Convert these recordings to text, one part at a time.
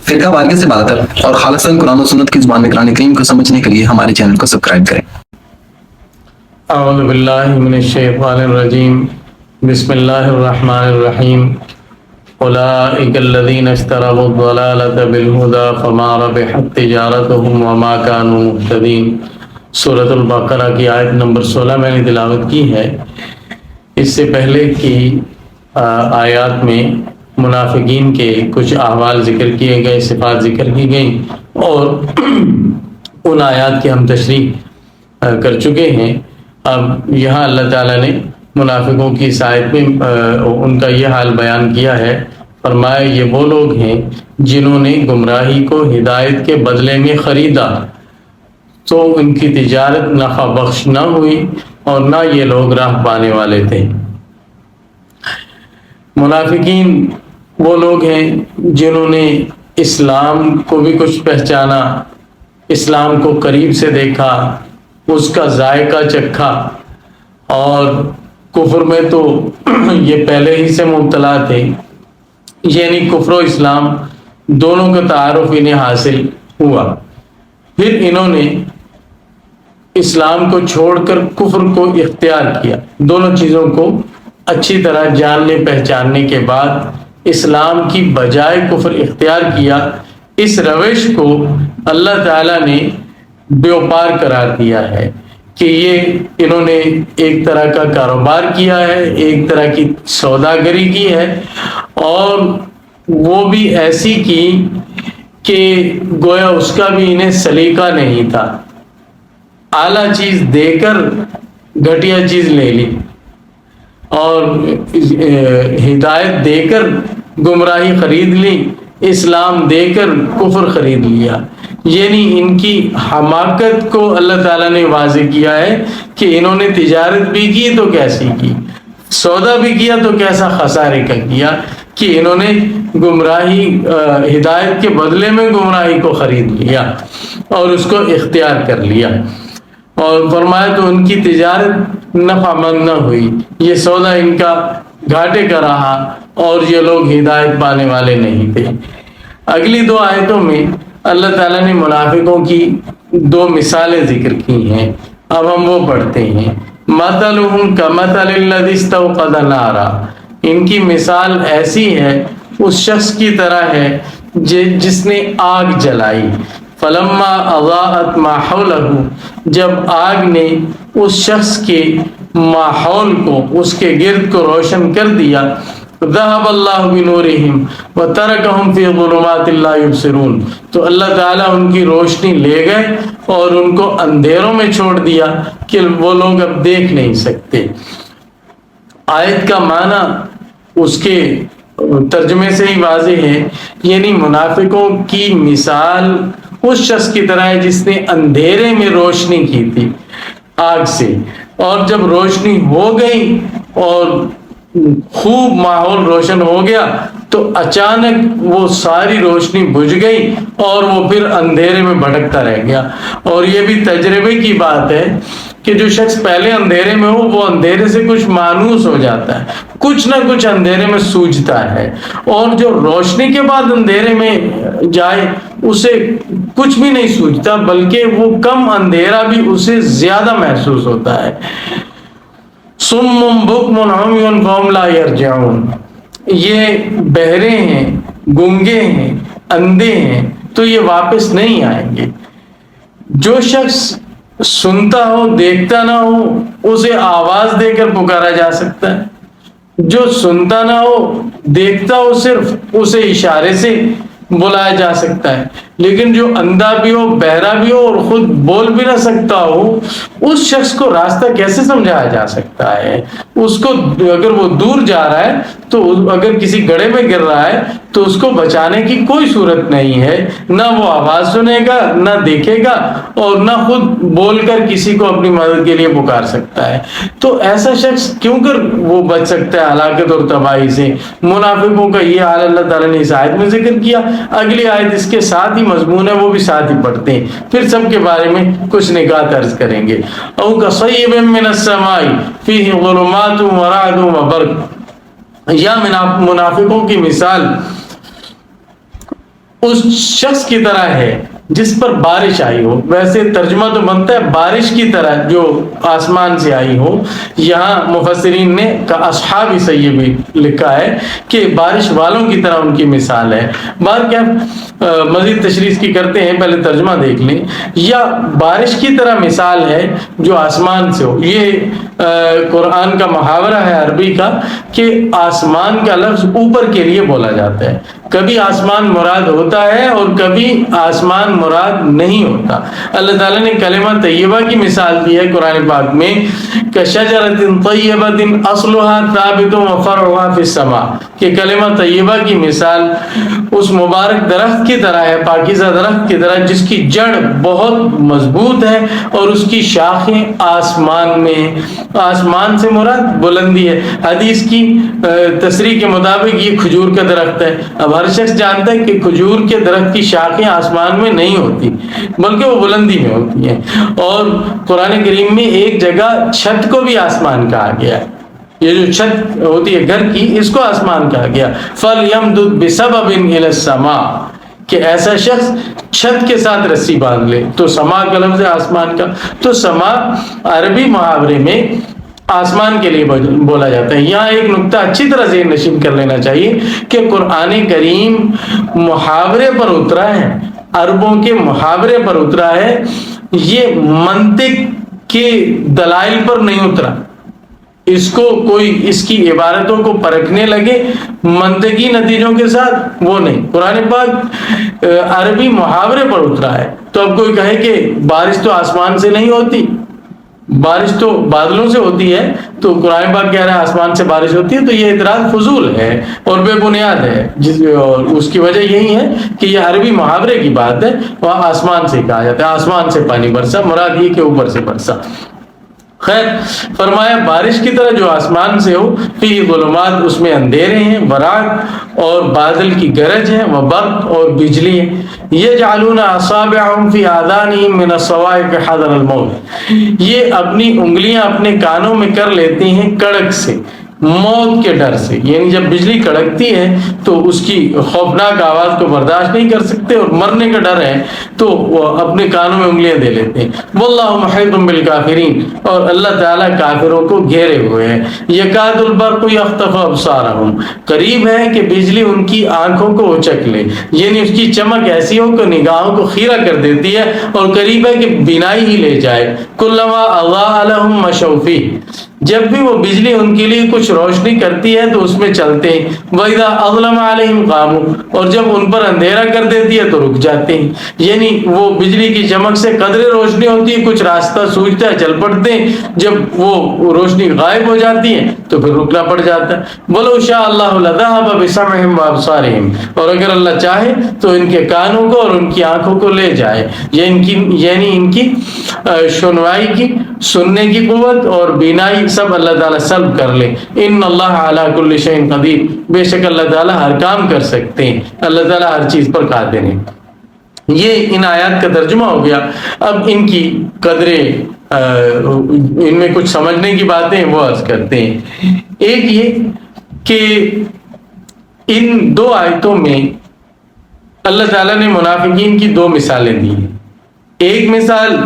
فرقہ واریت سے بالاتر اور خالصاً قرآن و سنت کی زبان میں قرآن کریم کو سمجھنے کے لیے ہمارے چینل کو سبسکرائب کریں۔ اعوذ باللہ من الشیطان الرجیم، بسم اللہ الرحمن الرحیم۔ اولئک الذین اشتروا الضلالۃ بالہدی فما ربحت تجارتہم وما کانوا مہتدین۔ سورۃ البقرہ کی آیت نمبر 16 میں نے تلاوت کی ہے۔ اس سے پہلے کی آیات میں منافقین کے کچھ احوال ذکر کیے گئے، صفات ذکر کی گئیں، اور ان آیات کی ہم تشریح کر چکے ہیں۔ اب یہاں اللہ تعالیٰ نے منافقوں کی اس آیت میں ان کا یہ حال بیان کیا ہے۔ فرمایا یہ وہ لوگ ہیں جنہوں نے گمراہی کو ہدایت کے بدلے میں خریدا تو ان کی تجارت نفع بخش نہ ہوئی اور نہ یہ لوگ راہ پانے والے تھے۔ منافقین وہ لوگ ہیں جنہوں نے اسلام کو بھی کچھ پہچانا، اسلام کو قریب سے دیکھا، اس کا ذائقہ چکھا، اور کفر میں تو یہ پہلے ہی سے مبتلا تھے، یعنی کفر و اسلام دونوں کا تعارف انہیں حاصل ہوا۔ پھر انہوں نے اسلام کو چھوڑ کر کفر کو اختیار کیا۔ دونوں چیزوں کو اچھی طرح جاننے پہچاننے کے بعد اسلام کی بجائے کفر اختیار کیا۔ اس روش کو اللہ تعالیٰ نے بیوپار قرار دیا ہے کہ یہ انہوں نے ایک طرح کا کاروبار کیا ہے، ایک طرح کی سوداگری کی ہے، اور وہ بھی ایسی کی کہ گویا اس کا بھی انہیں سلیقہ نہیں تھا۔ اعلیٰ چیز دے کر گھٹیا چیز لے لی، اور ہدایت دے کر گمراہی خرید لی، اسلام دے کر کفر خرید لیا۔ یعنی ان کی حماقت کو اللہ تعالیٰ نے واضح کیا ہے کہ انہوں نے تجارت بھی کی تو کیسی کی، سودا بھی کیا تو کیسا خسارے کا کیا، کہ انہوں نے گمراہی ہدایت کے بدلے میں گمراہی کو خرید لیا اور اس کو اختیار کر لیا۔ اور فرمایا تو ان کی تجارت نفع مند نہ ہوئی، یہ سودا ان کا گھاٹے کا رہا اور یہ لوگ ہدایت پانے والے نہیں تھے۔ اگلی دو آیتوں میں اللہ تعالیٰ نے منافقوں کی دو مثالیں ذکر کی ہیں، اب ہم وہ پڑھتے ہیں۔ مثلهم كمثل الذي استوقد نارا، ان کی مثال ایسی ہے اس شخص کی طرح ہے جس نے آگ جلائی۔ فلما اضاءت ما حوله، جب آگ نے اس شخص کے ماحول کو، اس کے گرد کو روشن کر دیا، ذهب اللہ بنورہم وترکہم فی ظلمات لا یبصرون، تو اللہ تعالیٰ ان کی روشنی لے گئے اور ان کو اندھیروں میں چھوڑ دیا کہ وہ لوگ اب دیکھ نہیں سکتے۔ آیت کا معنی اس کے ترجمے سے ہی واضح ہے، یعنی منافقوں کی مثال اس شخص کی طرح ہے جس نے اندھیرے میں روشنی کی تھی آگ سے، اور جب روشنی ہو گئی اور خوب ماحول روشن ہو گیا تو اچانک وہ ساری روشنی بجھ گئی اور وہ پھر اندھیرے میں بھٹکتا رہ گیا۔ اور یہ بھی تجربے کی بات ہے کہ جو شخص پہلے اندھیرے میں ہو وہ اندھیرے سے کچھ مانوس ہو جاتا ہے، کچھ نہ کچھ اندھیرے میں سوجھتا ہے، اور جو روشنی کے بعد اندھیرے میں جائے اسے کچھ بھی نہیں سوجھتا، بلکہ وہ کم اندھیرا بھی اسے زیادہ محسوس ہوتا ہے۔ صم بکم عمی فہم لا یرجعون، یہ بہرے ہیں، گنگے ہیں، اندھے ہیں، تو یہ واپس نہیں آئیں گے۔ جو شخص سنتا ہو دیکھتا نہ ہو اسے آواز دے کر پکارا جا سکتا ہے، جو سنتا نہ ہو دیکھتا ہو صرف اسے اشارے سے بلایا جا سکتا ہے، لیکن جو اندھا بھی ہو، بہرا بھی ہو اور خود بول بھی نہ سکتا ہو، اس شخص کو راستہ کیسے سمجھایا جا سکتا ہے؟ اس کو اگر وہ دور جا رہا ہے تو اگر کسی گڑھے میں گر رہا ہے تو اس کو بچانے کی کوئی صورت نہیں ہے، نہ وہ آواز سنے گا، نہ دیکھے گا، اور نہ خود بول کر کسی کو اپنی مدد کے لیے پکار سکتا ہے۔ تو ایسا شخص کیوں کر وہ بچ سکتا ہے ہلاکت اور تباہی سے؟ منافقوں کا یہ حال اللہ تعالیٰ نے اس آیت میں ذکر کیا۔ اگلی آیت اس کے ساتھ ہی مضمون ہے، وہ بھی ساتھ ہی پڑھتے ہیں، پھر سب کے بارے میں کچھ نکات عرض کریں گے۔ او کصیب من السماء فیہ ظلمات ورعد وبرق، یا منافقوں کی مثال اس شخص کی طرح ہے جس پر بارش آئی ہو. ویسے ترجمہ تو بنتا ہے بارش کی طرح جو آسمان سے آئی ہو. یہاں مفسرین نے اصحاب سیب لکھا ہے کہ بارش والوں کی طرح ان کی مثال ہے. بار کیا مزید تشریح کی کرتے ہیں، پہلے ترجمہ دیکھ لیں. یا بارش کی طرح مثال ہے جو آسمان سے ہو. یہ قرآن کا محاورہ ہے عربی کا کہ آسمان کا لفظ اوپر کے لیے بولا جاتا ہے. کبھی آسمان مراد ہوتا ہے اور کبھی آسمان مراد نہیں ہوتا. اللہ تعالیٰ نے کلمہ طیبہ کی مثال دی ہے قرآن پاک میں کشجرۃ طیبۃ اصلها ثابت وفرعها فی السماء، کہ کلمہ طیبہ کی مثال اس مبارک درخت کی طرح ہے، پاکیزہ درخت کی طرح جس کی جڑ بہت مضبوط ہے اور اس کی شاخیں آسمان میں. آسمان سے مراد بلندی ہے. حدیث کی تصریح کے مطابق یہ کھجور کا درخت ہے. اب ہر شخص جانتا ہے کہ کھجور کے درخت کی شاخیں آسمان میں نہیں ہوتی بلکہ وہ بلندی میں ہوتی ہیں. اور قرآن کریم میں ایک جگہ چھت کو بھی آسمان کہا گیا ہے. یہ جو چھت ہوتی ہے گھر کی، اس کو آسمان کہا گیا. فَلْيَمْدُدْ بِسَبَبٍ إِلَى السَّمَاءِ، کہ ایسا شخص چھت کے ساتھ رسی باندھ لے. تو سما کا لفظ ہے آسمان کا. تو سما عربی محاورے میں آسمان کے لیے بولا جاتا ہے. یہاں ایک نقطہ اچھی طرح ذہن نشین کر لینا چاہیے کہ قرآن کریم محاورے پر اترا ہے، عربوں کے محاورے پر اترا ہے. یہ منطق کے دلائل پر نہیں اترا. اس کو کوئی اس کی عبارتوں کو پرکھنے لگے منطقی نتیجوں کے ساتھ، وہ نہیں. قرآن پاک عربی محاورے پر اترا ہے. تو اب کوئی کہے کہ بارش تو آسمان سے نہیں ہوتی، بارش تو بادلوں سے ہوتی ہے، تو قرآن پاک کہہ رہا ہے آسمان سے بارش ہوتی ہے، تو یہ اعتراض فضول ہے اور بے بنیاد ہے. اور اس کی وجہ یہی ہے کہ یہ عربی محاورے کی بات ہے. وہاں آسمان سے کہا جاتا ہے آسمان سے پانی برسا، مراد یہ کہ اوپر سے برسا. خیر، فرمایا بارش کی طرح جو آسمان سے ہو، فی ظلمات، اس میں اندھیرے ہیں، براق اور بادل کی گرج ہے، وبرق اور بجلی ہے. یجعلون اصابعهم فی آذانہم من الصواعق حذر الموت، یہ اپنی انگلیاں اپنے کانوں میں کر لیتے ہیں کڑک سے، موت کے ڈر سے. یعنی جب بجلی کڑکتی ہے تو اس کی خوفناک آواز کو برداشت نہیں کر سکتے اور مرنے کا ڈر ہے تو وہ اپنے کانوں میں انگلیاں دے لیتے ہیں. واللہ محیط بالکافرین، اور اللہ تعالیٰ کافروں کو گھیرے ہوئے ہیں. یکاد البرق یخطف ابصارہم، قریب ہے کہ بجلی ان کی آنکھوں کو اچک لے. یعنی اس کی چمک ایسی ہو کہ نگاہوں کو خیرہ کر دیتی ہے، اور قریب ہے کہ بینائی ہی لے جائے. کلما اضاء لهم مشوا فیہ، جب بھی وہ بجلی ان کے لیے کچھ روشنی کرتی ہے تو اس میں چلتے ہیں. وَإِذَا أَظْلَمَ عَلَيْهِمْ قَامُوا، اور جب ان پر اندھیرا کر دیتی ہے تو رک جاتے ہیں. یعنی وہ بجلی کی چمک سے قدرے روشنی ہوتی ہے، کچھ راستہ سوچتا ہے چل پڑتے ہیں، جب وہ روشنی غائب ہو جاتی ہے تو پھر رکنا پڑ جاتا ہے. وَلَوْ شَاءَ اللَّهُ لَذَهَبَ بِسَمْعِهِمْ وَأَبْصَارِهِمْ، اور اگر اللہ چاہے تو ان کے کانوں کو اور ان کی آنکھوں کو لے جائے. یعنی ان کی سنوائی کی، سننے کی قوت اور بینائی سب اللہ تعالیٰ سلب کر لے. ان اللہ علی کل شیء قدیر، بے شک اللہ تعالیٰ ہر کام کر سکتے ہیں، اللہ تعالیٰ ہر چیز پر قادر ہیں. یہ ان آیات کا ترجمہ ہو گیا. اب ان کی قدریں، ان میں کچھ سمجھنے کی باتیں وہ عرض کرتے ہیں. ایک یہ کہ ان دو آیتوں میں اللہ تعالیٰ نے منافقین کی دو مثالیں دی ہیں. ایک مثال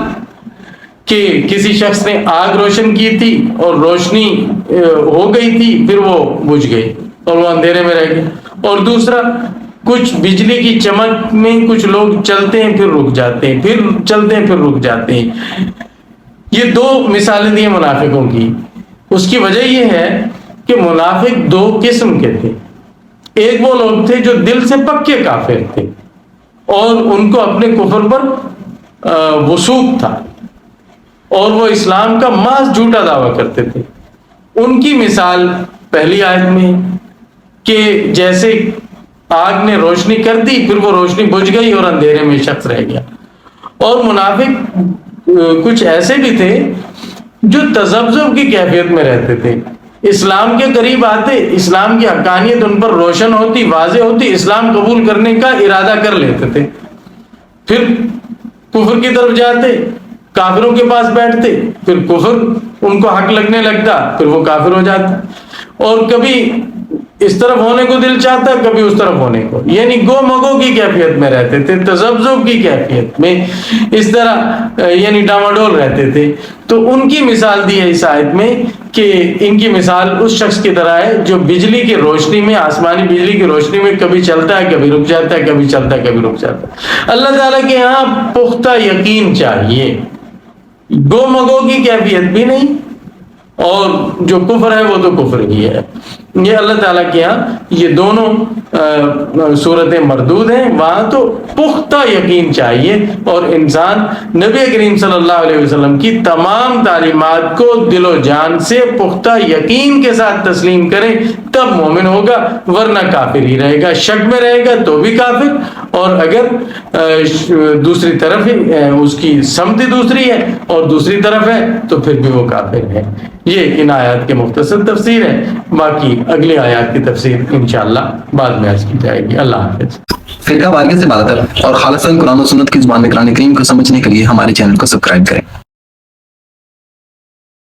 کہ کسی شخص نے آگ روشن کی تھی اور روشنی ہو گئی تھی، پھر وہ بجھ گئی اور وہ اندھیرے میں رہ گئے. اور دوسرا، کچھ بجلی کی چمک میں کچھ لوگ چلتے ہیں پھر رک جاتے ہیں، پھر چلتے ہیں پھر رک جاتے ہیں. یہ دو مثالیں دی ہیں منافقوں کی. اس کی وجہ یہ ہے کہ منافق دو قسم کے تھے. ایک وہ لوگ تھے جو دل سے پکے کافر تھے اور ان کو اپنے کفر پر وثوق تھا اور وہ اسلام کا محض جھوٹا دعویٰ کرتے تھے. ان کی مثال پہلی آیت میں کہ جیسے آگ نے روشنی کر دی، پھر وہ روشنی بجھ گئی اور اندھیرے میں شخص رہ گیا. اور منافق کچھ ایسے بھی تھے جو تذبذب کی کیفیت میں رہتے تھے. اسلام کے قریب آتے، اسلام کی حقانیت ان پر روشن ہوتی، واضح ہوتی، اسلام قبول کرنے کا ارادہ کر لیتے تھے، پھر کفر کی طرف جاتے، کافروں کے پاس بیٹھتے، پھر کفر ان کو حق لگنے لگتا، پھر وہ کافر ہو جاتے. اور کبھی اس طرف ہونے کو دل چاہتا ہے، کبھی اس طرف ہونے کو، یعنی گو مگو کی کیفیت میں رہتے تھے، تذبذب کی کیفیت میں، اس طرح یعنی ڈاواڈول رہتے تھے۔ تو ان کی مثال دی ہے اس آیت میں کہ ان کی مثال اس شخص کی طرح ہے جو بجلی کی روشنی میں، آسمانی بجلی کی روشنی میں کبھی چلتا ہے، کبھی رک جاتا ہے، کبھی چلتا ہے، کبھی رک جاتا ہے۔ اللہ تعالیٰ کے یہاں پختہ یقین چاہیے، گو مگو کی کیفیت بھی نہیں، اور جو کفر ہے وہ تو کفر ہی ہے۔ یہ اللہ تعالیٰ کے یہاں یہ دونوں صورتیں مردود ہیں، وہاں تو پختہ یقین چاہیے، اور انسان نبی کریم صلی اللہ علیہ وسلم کی تمام تعلیمات کو دل و جان سے پختہ یقین کے ساتھ تسلیم کرے، تب مومن ہوگا، ورنہ کافر ہی رہے گا، شک میں رہے گا تو بھی کافر، اور اگر دوسری طرف اس کی سمت دوسری ہے اور دوسری طرف ہے تو پھر بھی وہ کافر ہے۔ یہ ان آیات کے مختصر تفسیر ہے، باقی اگلی آیات کی تفسیر انشاءاللہ بعد میں عرض کی جائے گی۔ اللہ حافظ۔ فرقہ واریت سے بالاتر اور خالصاً قرآن و سنت کی زبان میں قرآن کریم کو سمجھنے کے لیے ہمارے چینل کو سبسکرائب کریں۔